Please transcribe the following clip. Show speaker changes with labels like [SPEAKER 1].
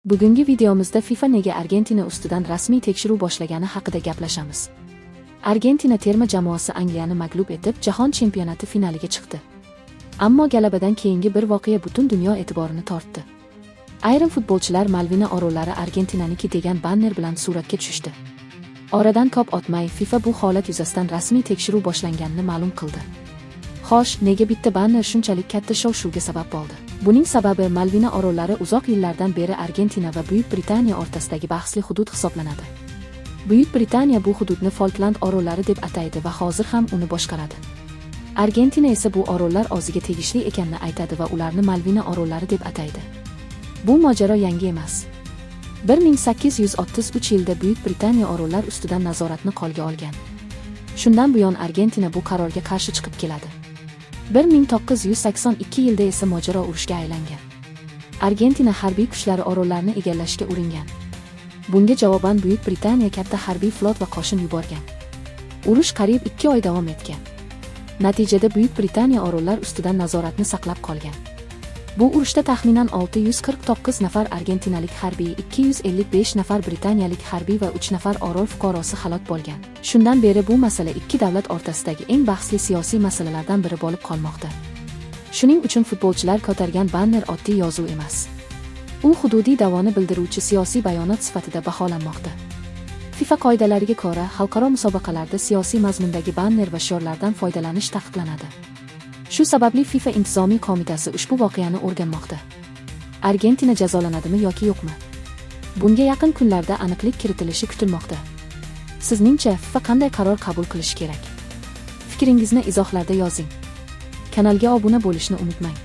[SPEAKER 1] Bugungi videomizda FIFA nega Argentina ustidan rasmiy tekshiruv boshlagani haqida gaplashamiz. Argentina terma jamoasi Angliyani mag'lub etib, Jahon chempionati finaliga chiqdi. Ammo g'alabadan keyingi bir voqea butun dunyo e'tiborini tortdi. Ayrim futbolchilar Malvina orollari Argentinaniki degan banner bilan suratga tushishdi. Oradan ko'p o'tmay FIFA bu holat yuzasidan rasmiy tekshiruv boshlanganini ma'lum qildi. Xo'sh, nega bitta banner shunchalik katta shov-shuvga sabab bo'ldi? Buning sababi Malvina orollari uzoq yillardan beri Argentina va Buyuk Britaniya o'rtasidagi bahsli hudud hisoblanadi. Buyuk Britaniya bu hududni Falkland orollari deb ataydi va hozir ham uni boshqaradi. Argentina esa bu orollar o'ziga tegishli ekanini aytadi va ularni Malvina orollari deb ataydi. Bu mojaro yangi emas. 1833 yilda Buyuk Britaniya orollar ustidan nazoratni qo'lga olgan. Shundan buyon Argentina bu qarorga qarshi chiqib keladi. 1982 yilda esa mojaro urushga aylangan. Argentina harbiy kuchlari orollarni egallashga uringan. Bunga javoban Buyuk Britaniya katta harbiy flot va qo'shin yuborgan. Urush qariyb 2 oy davom etgan. Natijada Buyuk Britaniya orollar ustidan nazoratni saqlab qolgan. Bu urushda taxminan 649 nafar argentinalik harbiy, 255 nafar britaniyalik harbiy va 3 nafar orol fuqarosi halok bo'lgan. Shundan beri bu masala ikki davlat o'rtasidagi eng bahsli siyosiy masalalardan biri bo'lib qolmoqda. Shuning uchun futbolchilar ko'targan banner oddiy yozuv emas. U hududiy da'voni bildiruvchi siyosiy bayonot sifatida baholanmoqda. FIFA qoidalariga ko'ra, xalqaro musobaqalarda siyosiy mazmundagi banner va shiorlardan foydalanish taqiqlanadi. Shu sababli FIFA intizomiy qo'mitasi ushbu voqeani o'rganmoqda. Argentina jazolanadimi yoki yo'qmi? Bunga yaqin kunlarda aniqlik kiritilishi kutilmoqda. Sizningcha FIFA qanday qaror qabul qilishi kerak? Fikringizni izohlarda yozing. Kanalga obuna bo'lishni unutmang.